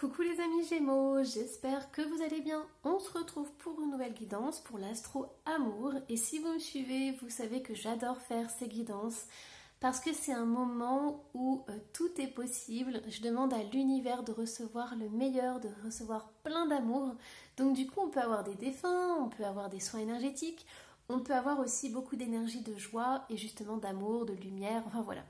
Coucou les amis Gémeaux, j'espère que vous allez bien. On se retrouve pour une nouvelle guidance pour l'astro amour. Et si vous me suivez, vous savez que j'adore faire ces guidances parce que c'est un moment où tout est possible. Je demande à l'univers de recevoir le meilleur, de recevoir plein d'amour. Donc du coup, on peut avoir des défunts, on peut avoir des soins énergétiques, on peut avoir aussi beaucoup d'énergie, de joie et justement d'amour, de lumière, enfin voilà.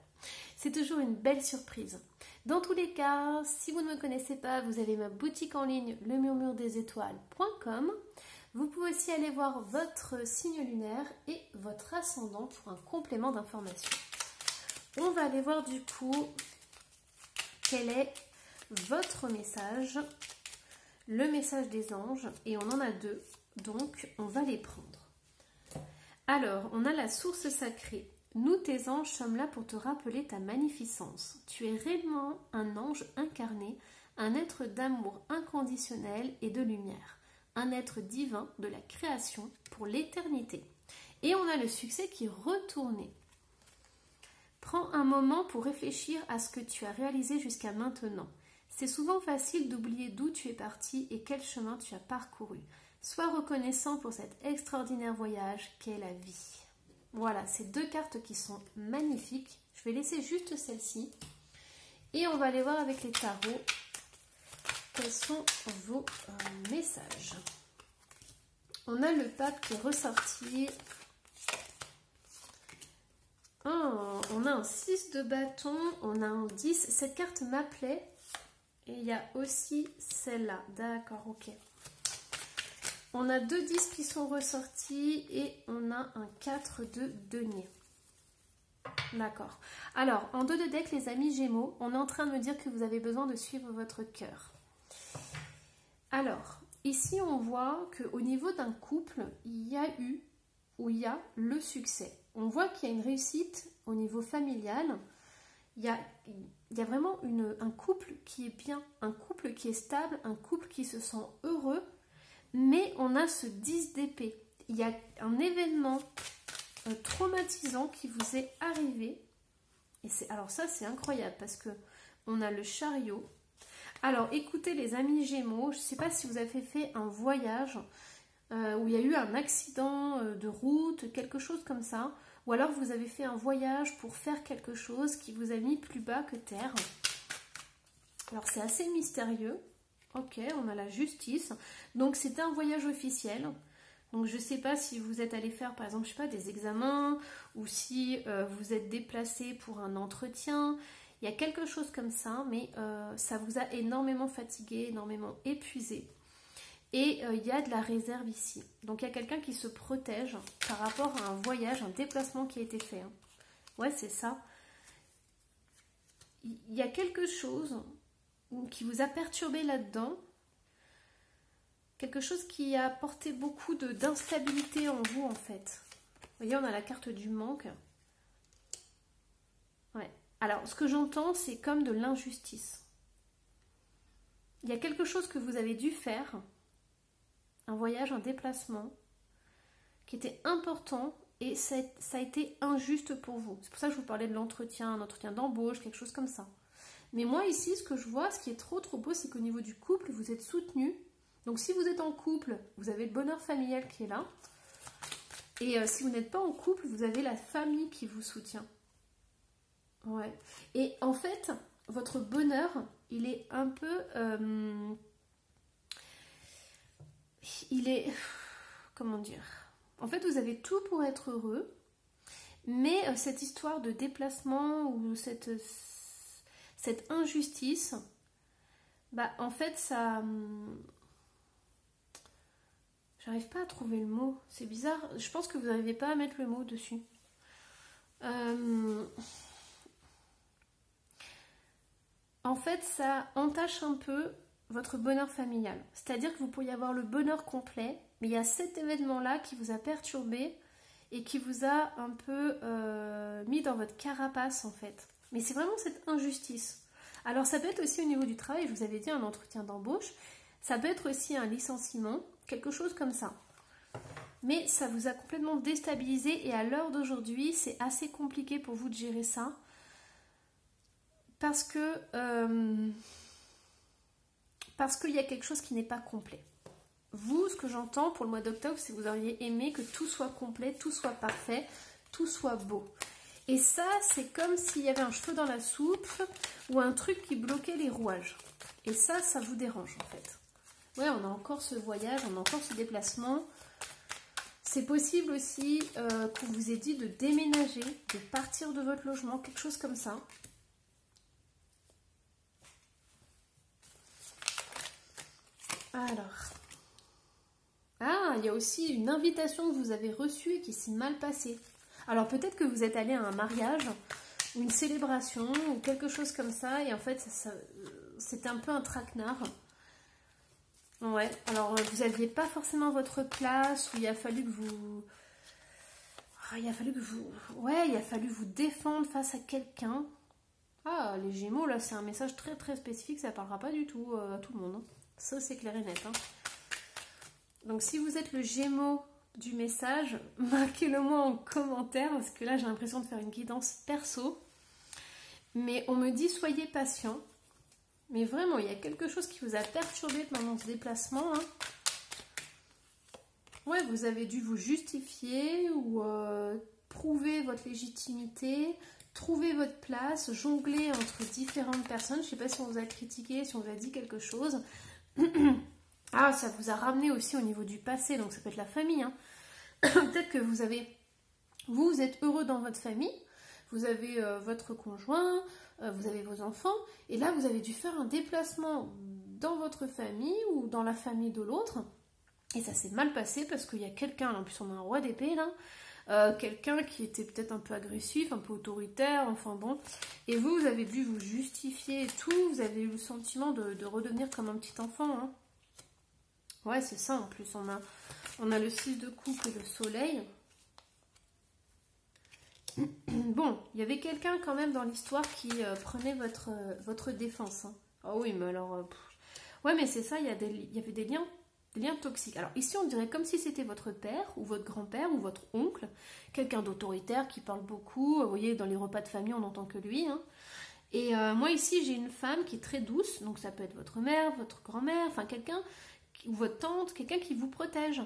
C'est toujours une belle surprise. Dans tous les cas, si vous ne me connaissez pas, vous avez ma boutique en ligne lemurmuredesétoiles.com. Vous pouvez aussi aller voir votre signe lunaire et votre ascendant pour un complément d'information. On va aller voir du coup quel est votre message, le message des anges, et on en a deux, donc on va les prendre. Alors, on a la source sacrée. Nous, tes anges, sommes là pour te rappeler ta magnificence. Tu es réellement un ange incarné, un être d'amour inconditionnel et de lumière, un être divin de la création pour l'éternité. Et on a le succès qui est retourné. Prends un moment pour réfléchir à ce que tu as réalisé jusqu'à maintenant. C'est souvent facile d'oublier d'où tu es parti et quel chemin tu as parcouru. Sois reconnaissant pour cet extraordinaire voyage qu'est la vie. Voilà, ces deux cartes qui sont magnifiques. Je vais laisser juste celle-ci. Et on va aller voir avec les tarots quels sont vos messages. On a le pape qui est ressorti. Oh, on a un 6 de bâton, on a un 10. Cette carte m'appelait. Et il y a aussi celle-là. D'accord, ok. On a deux 10 qui sont ressortis et on a un 4 de denier. D'accord. Alors, en dos de deck, les amis Gémeaux, on est en train de me dire que vous avez besoin de suivre votre cœur. Alors, ici, on voit qu'au niveau d'un couple, il y a le succès. On voit qu'il y a une réussite au niveau familial. Il y a vraiment un couple qui est bien, un couple qui est stable, un couple qui se sent heureux. Mais on a ce 10 d'épée. Il y a un événement traumatisant qui vous est arrivé. Et alors ça, c'est incroyable parce que on a le chariot. Alors, écoutez les amis Gémeaux, je ne sais pas si vous avez fait un voyage où il y a eu un accident de route, quelque chose comme ça. Ou alors vous avez fait un voyage pour faire quelque chose qui vous a mis plus bas que terre. Alors, c'est assez mystérieux. Ok, on a la justice. Donc, c'était un voyage officiel. Donc, je ne sais pas si vous êtes allé faire, par exemple, je sais pas, des examens ou si vous êtes déplacé pour un entretien. Il y a quelque chose comme ça, mais ça vous a énormément fatigué, énormément épuisé. Et il y a de la réserve ici. Donc, il y a quelqu'un qui se protège par rapport à un voyage, un déplacement qui a été fait. Hein. Ouais, c'est ça. Il y a quelque chose qui vous a perturbé là-dedans, quelque chose qui a apporté beaucoup d'instabilité en vous en fait. Vous voyez, on a la carte du manque. Ouais. Alors, ce que j'entends, c'est comme de l'injustice. Il y a quelque chose que vous avez dû faire, un voyage, un déplacement, qui était important et ça a été injuste pour vous. C'est pour ça que je vous parlais de l'entretien, un entretien d'embauche, quelque chose comme ça. Mais moi ici, ce que je vois, ce qui est trop beau, c'est qu'au niveau du couple, vous êtes soutenu. Donc si vous êtes en couple, vous avez le bonheur familial qui est là. Et si vous n'êtes pas en couple, vous avez la famille qui vous soutient. Ouais. Et en fait, votre bonheur, il est un peu... il est... Comment dire? En fait, vous avez tout pour être heureux. Mais cette histoire de déplacement ou cette injustice, bah en fait ça... J'arrive pas à trouver le mot, c'est bizarre, je pense que vous n'arrivez pas à mettre le mot dessus. En fait ça entache un peu votre bonheur familial. C'est-à-dire que vous pourriez avoir le bonheur complet, mais il y a cet événement-là qui vous a perturbé et qui vous a un peu mis dans votre carapace en fait. Mais c'est vraiment cette injustice. Alors ça peut être aussi au niveau du travail, je vous avais dit un entretien d'embauche, ça peut être aussi un licenciement, quelque chose comme ça. Mais ça vous a complètement déstabilisé et à l'heure d'aujourd'hui, c'est assez compliqué pour vous de gérer ça. Parce que parce qu'il y a quelque chose qui n'est pas complet. Vous, ce que j'entends pour le mois d'octobre, c'est que vous auriez aimé que tout soit complet, tout soit parfait, tout soit beau. Et ça, c'est comme s'il y avait un cheveu dans la soupe ou un truc qui bloquait les rouages. Et ça vous dérange en fait. Ouais, on a encore ce voyage, on a encore ce déplacement. C'est possible aussi qu'on vous ait dit de déménager, de partir de votre logement, quelque chose comme ça. Alors. Ah, il y a aussi une invitation que vous avez reçue et qui s'est mal passée. Alors peut-être que vous êtes allé à un mariage, ou une célébration, ou quelque chose comme ça, et en fait, c'était un peu un traquenard. Ouais, alors vous n'aviez pas forcément votre place, ou il a fallu que vous... il a fallu vous défendre face à quelqu'un. Ah, les Gémeaux, là, c'est un message très très spécifique, ça ne parlera pas du tout à tout le monde. Hein. Ça, c'est clair et net. Hein. Donc, si vous êtes le Gémeaux du message, marquez-le moi en commentaire, parce que là, j'ai l'impression de faire une guidance perso. Mais on me dit, soyez patient. Mais vraiment, il y a quelque chose qui vous a perturbé pendant ce déplacement. Hein. Ouais, vous avez dû vous justifier ou prouver votre légitimité, trouver votre place, jongler entre différentes personnes. Je ne sais pas si on vous a critiqué, si on vous a dit quelque chose. Ah, ça vous a ramené aussi au niveau du passé, donc ça peut être la famille. Hein. Peut-être que vous êtes heureux dans votre famille, vous avez votre conjoint, vous avez vos enfants, et là vous avez dû faire un déplacement dans votre famille ou dans la famille de l'autre, et ça s'est mal passé parce qu'il y a quelqu'un, en plus on a un roi d'épée là, quelqu'un qui était peut-être un peu agressif, un peu autoritaire, enfin bon, et vous avez dû vous justifier et tout, vous avez eu le sentiment de redevenir comme un petit enfant. Hein. Ouais, c'est ça en plus, on a le 6 de coupe et le soleil. Bon, il y avait quelqu'un quand même dans l'histoire qui prenait votre défense. Hein. Oh oui, mais alors... Ouais, mais c'est ça, il y avait des liens toxiques. Alors ici, on dirait comme si c'était votre père, ou votre grand-père, ou votre oncle, quelqu'un d'autoritaire qui parle beaucoup. Vous voyez, dans les repas de famille, on n'entend que lui. Hein. Et moi ici, j'ai une femme qui est très douce, donc ça peut être votre mère, votre grand-mère, enfin quelqu'un, ou votre tante, quelqu'un qui vous protège.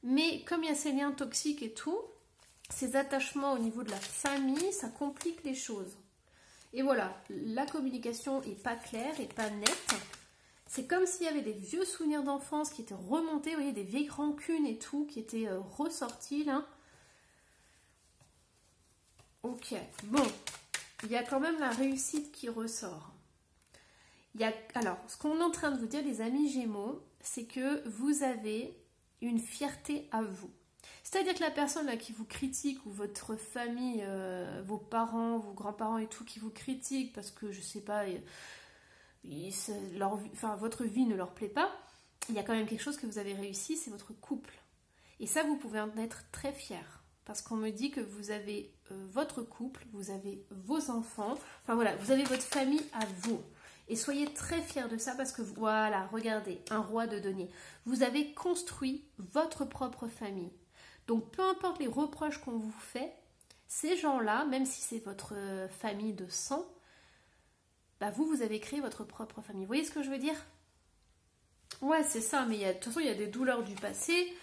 Mais comme il y a ces liens toxiques et tout, ces attachements au niveau de la famille, ça complique les choses. Et voilà, la communication n'est pas claire et pas nette. C'est comme s'il y avait des vieux souvenirs d'enfance qui étaient remontés, vous voyez, des vieilles rancunes et tout, qui étaient ressortis là. Ok, bon, il y a quand même la réussite qui ressort. Alors, ce qu'on est en train de vous dire, les amis Gémeaux, c'est que vous avez une fierté à vous. C'est-à-dire que la personne là, qui vous critique, ou votre famille, vos parents, vos grands-parents et tout, qui vous critiquent parce que, je sais pas, votre vie ne leur plaît pas, il y a quand même quelque chose que vous avez réussi, c'est votre couple. Et ça, vous pouvez en être très fiers. Parce qu'on me dit que vous avez votre couple, vous avez vos enfants, enfin voilà, vous avez votre famille à vous. Et soyez très fiers de ça parce que, voilà, regardez, un roi de denier. Vous avez construit votre propre famille. Donc, peu importe les reproches qu'on vous fait, ces gens-là, même si c'est votre famille de sang, bah vous avez créé votre propre famille. Vous voyez ce que je veux dire? Ouais, c'est ça, mais de toute façon, il y a des douleurs du passé.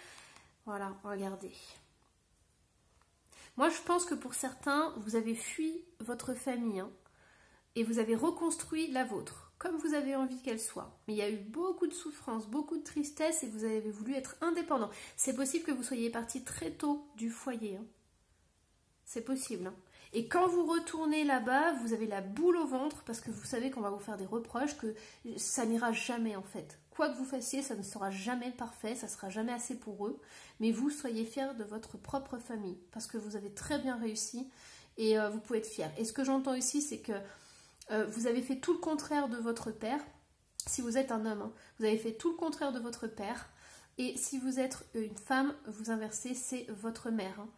Voilà, regardez. Moi, je pense que pour certains, vous avez fui votre famille, hein, et vous avez reconstruit la vôtre, comme vous avez envie qu'elle soit. Mais il y a eu beaucoup de souffrance, beaucoup de tristesse, et vous avez voulu être indépendant. C'est possible que vous soyez parti très tôt du foyer. Hein. C'est possible. Hein. Et quand vous retournez là-bas, vous avez la boule au ventre, parce que vous savez qu'on va vous faire des reproches, que ça n'ira jamais en fait. Quoi que vous fassiez, ça ne sera jamais parfait, ça ne sera jamais assez pour eux. Mais vous, soyez fiers de votre propre famille, parce que vous avez très bien réussi, et vous pouvez être fiers. Et ce que j'entends ici, c'est que vous avez fait tout le contraire de votre père. Si vous êtes un homme, hein, vous avez fait tout le contraire de votre père. Et si vous êtes une femme, vous inversez, c'est votre mère. Hein.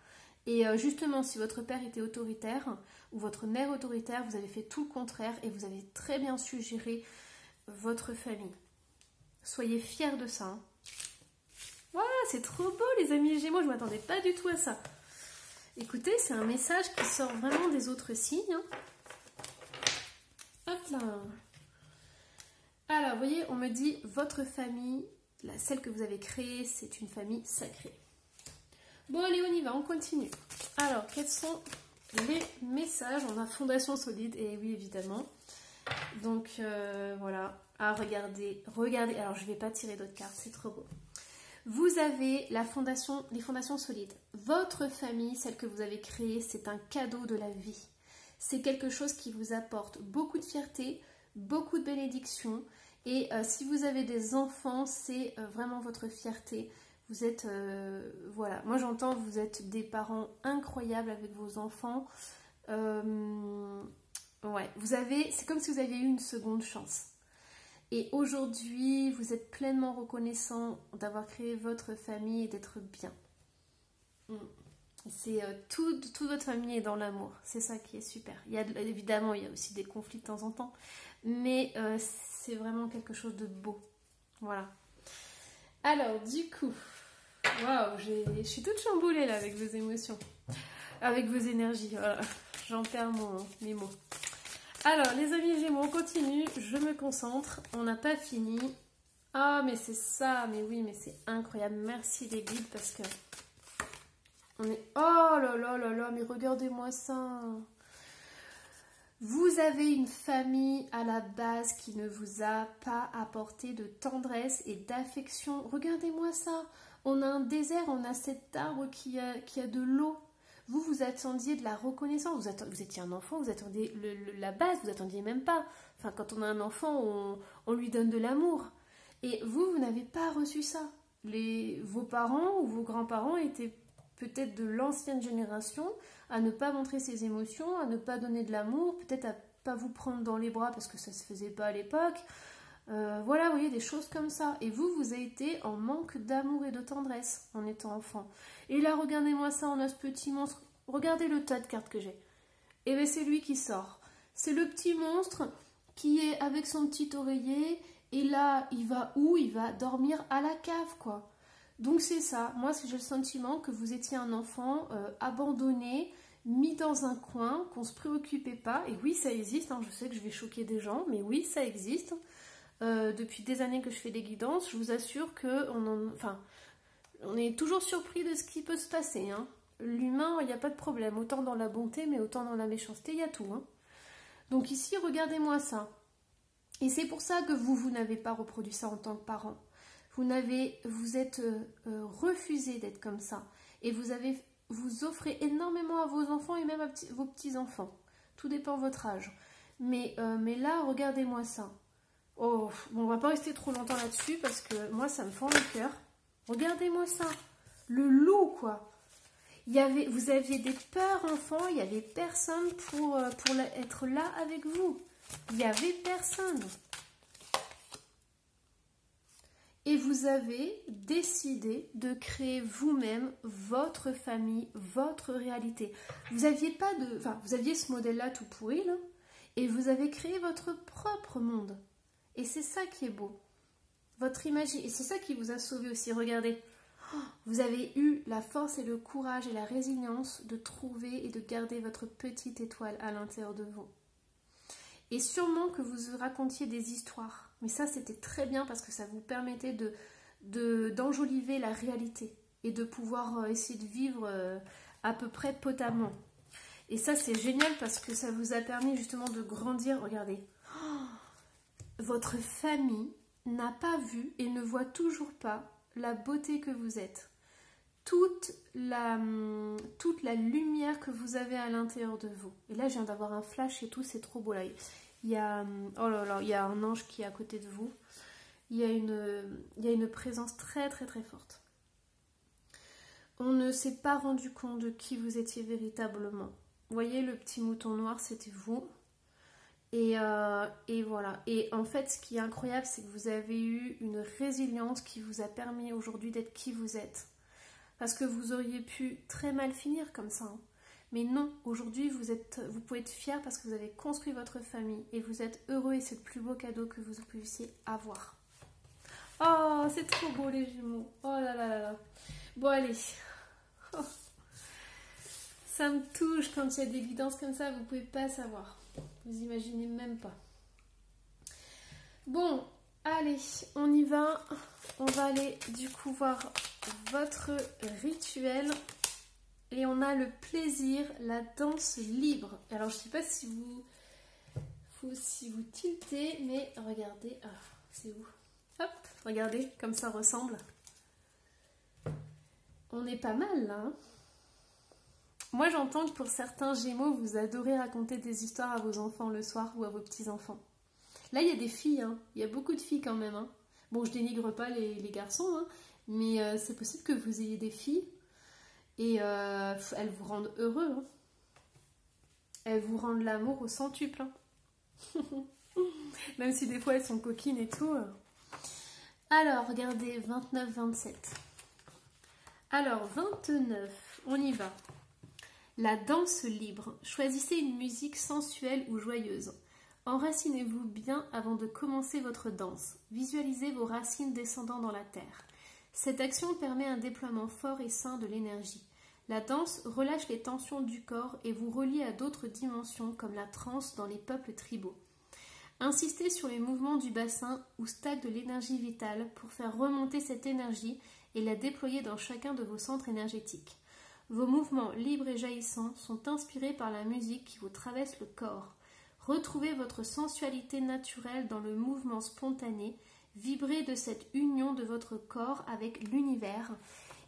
Et justement, si votre père était autoritaire ou votre mère autoritaire, vous avez fait tout le contraire et vous avez très bien su gérer votre famille. Soyez fiers de ça. Hein. Wow, c'est trop beau les amis Gémeaux, je ne m'attendais pas du tout à ça. Écoutez, c'est un message qui sort vraiment des autres signes. Hein. Hop là. Alors, vous voyez, on me dit votre famille, celle que vous avez créée, c'est une famille sacrée. Bon, allez, on y va, on continue. Alors, quels sont les messages? On a fondation solide, et oui, évidemment. Donc, voilà. Ah, regardez, regardez. Alors, je ne vais pas tirer d'autres cartes, c'est trop beau. Vous avez les fondations solides. Votre famille, celle que vous avez créée, c'est un cadeau de la vie. C'est quelque chose qui vous apporte beaucoup de fierté, beaucoup de bénédictions. Et si vous avez des enfants, c'est vraiment votre fierté. Vous êtes, voilà, moi j'entends, vous êtes des parents incroyables avec vos enfants. Ouais, c'est comme si vous aviez eu une seconde chance. Et aujourd'hui, vous êtes pleinement reconnaissant d'avoir créé votre famille et d'être bien. C'est toute votre famille est dans l'amour. C'est ça qui est super. Évidemment, il y a aussi des conflits de temps en temps. Mais c'est vraiment quelque chose de beau. Voilà. Alors, du coup, waouh, je suis toute chamboulée là avec vos émotions. Avec vos énergies. Voilà. J'en perds mes mots. Alors, les amis Gémeaux, on continue. Je me concentre. On n'a pas fini. Ah, mais c'est ça. Mais oui, mais c'est incroyable. Merci les guides parce que... Oh là là là là, mais regardez-moi ça. Vous avez une famille à la base qui ne vous a pas apporté de tendresse et d'affection. Regardez-moi ça. On a un désert, on a cet arbre qui a de l'eau. Vous attendiez de la reconnaissance. Vous étiez un enfant, vous attendiez la base, vous attendiez même pas. Enfin, quand on a un enfant, on lui donne de l'amour. Et vous n'avez pas reçu ça. Vos parents ou vos grands-parents étaient peut-être de l'ancienne génération, à ne pas montrer ses émotions, à ne pas donner de l'amour, peut-être à pas vous prendre dans les bras parce que ça se faisait pas à l'époque. Voilà, vous voyez, des choses comme ça. Et vous avez été en manque d'amour et de tendresse en étant enfant. Et là, regardez-moi ça, on a ce petit monstre. Regardez le tas de cartes que j'ai. Et bien, c'est lui qui sort. C'est le petit monstre qui est avec son petit oreiller. Et là, il va où? Il va dormir à la cave, quoi. Donc c'est ça, moi j'ai le sentiment que vous étiez un enfant abandonné, mis dans un coin, qu'on ne se préoccupait pas. Et oui, ça existe, hein, je sais que je vais choquer des gens, mais oui, ça existe. Depuis des années que je fais des guidances, je vous assure on est toujours surpris de ce qui peut se passer. Hein. L'humain, il n'y a pas de problème, autant dans la bonté, mais autant dans la méchanceté, il y a tout. Hein. Donc ici, regardez-moi ça. Et c'est pour ça que vous n'avez pas reproduit ça en tant que parent. Vous êtes refusé d'être comme ça. Et vous offrez énormément à vos enfants et même à vos petits-enfants. Tout dépend de votre âge. Mais là, regardez-moi ça. Oh, bon, on va pas rester trop longtemps là-dessus parce que moi, ça me fend le cœur. Regardez-moi ça. Le loup, quoi. Vous aviez des peurs, enfants. Il n'y avait personne pour être là avec vous. Il n'y avait personne. Et vous avez décidé de créer vous-même votre famille, votre réalité. Vous aviez ce modèle-là tout pourri, là, et vous avez créé votre propre monde. Et c'est ça qui est beau. Votre image, et c'est ça qui vous a sauvé aussi. Regardez, vous avez eu la force et le courage et la résilience de trouver et de garder votre petite étoile à l'intérieur de vous. Et sûrement que vous racontiez des histoires. Mais ça, c'était très bien parce que ça vous permettait d'enjoliver la réalité et de pouvoir essayer de vivre à peu près potamment. Et ça, c'est génial parce que ça vous a permis justement de grandir. Regardez, votre famille n'a pas vu et ne voit toujours pas la beauté que vous êtes. Toute la lumière que vous avez à l'intérieur de vous. Et là, je viens d'avoir un flash et tout, c'est trop beau là. Il y a, oh là là, il y a un ange qui est à côté de vous. Il y a une présence très très très forte. On ne s'est pas rendu compte de qui vous étiez véritablement. Vous voyez, le petit mouton noir, c'était vous. Et voilà. Et en fait, ce qui est incroyable, c'est que vous avez eu une résilience qui vous a permis aujourd'hui d'être qui vous êtes. Parce que vous auriez pu très mal finir comme ça. Hein. Mais non, aujourd'hui, vous pouvez être fiers parce que vous avez construit votre famille et vous êtes heureux et c'est le plus beau cadeau que vous puissiez avoir. Oh, c'est trop beau les Gémeaux. Oh là là là là. Bon, allez. Oh. Ça me touche quand il y a des guidances comme ça, vous pouvez pas savoir. Vous imaginez même pas. Bon, Allez, on y va. On va aller du coup voir votre rituel. Et on a le plaisir, la danse libre. Alors je ne sais pas si vous tiltez, mais regardez. Ah, c'est où? Hop, regardez comme ça ressemble. On est pas mal là. Hein. Moi j'entends que pour certains Gémeaux, vous adorez raconter des histoires à vos enfants le soir ou à vos petits-enfants. Là il y a des filles, hein. Il y a beaucoup de filles quand même. Hein. Bon, je dénigre pas les garçons, hein, mais c'est possible que vous ayez des filles. Et elles vous rendent heureux. Hein. Elles vous rendent l'amour au centuple. Hein. Même si des fois elles sont coquines et tout. Alors, regardez, 29-27. Alors, 29, on y va. La danse libre. Choisissez une musique sensuelle ou joyeuse. Enracinez-vous bien avant de commencer votre danse. Visualisez vos racines descendant dans la terre. Cette action permet un déploiement fort et sain de l'énergie. La danse relâche les tensions du corps et vous relie à d'autres dimensions comme la transe dans les peuples tribaux. Insistez sur les mouvements du bassin où stagne de l'énergie vitale pour faire remonter cette énergie et la déployer dans chacun de vos centres énergétiques. Vos mouvements libres et jaillissants sont inspirés par la musique qui vous traverse le corps. Retrouvez votre sensualité naturelle dans le mouvement spontané, vibrez de cette union de votre corps avec l'univers.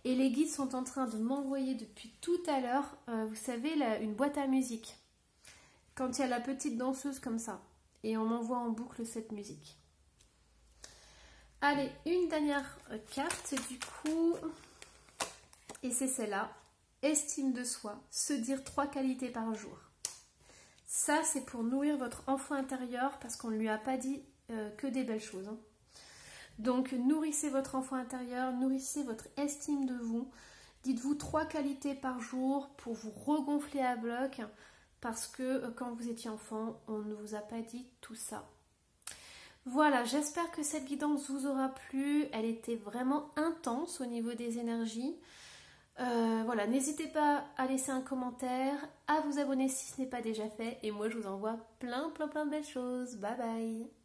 Et les guides sont en train de m'envoyer depuis tout à l'heure, vous savez, une boîte à musique. Quand il y a la petite danseuse comme ça. Et on m'envoie en boucle cette musique. Allez, une dernière carte du coup. Et c'est celle-là. Estime de soi. Se dire 3 qualités par jour. Ça, c'est pour nourrir votre enfant intérieur parce qu'on ne lui a pas dit que des belles choses. Hein. Donc, nourrissez votre enfant intérieur, nourrissez votre estime de vous. Dites-vous 3 qualités par jour pour vous regonfler à bloc parce que quand vous étiez enfant, on ne vous a pas dit tout ça. Voilà, j'espère que cette guidance vous aura plu. Elle était vraiment intense au niveau des énergies. Voilà, n'hésitez pas à laisser un commentaire, à vous abonner si ce n'est pas déjà fait. Et moi, je vous envoie plein de belles choses. Bye bye!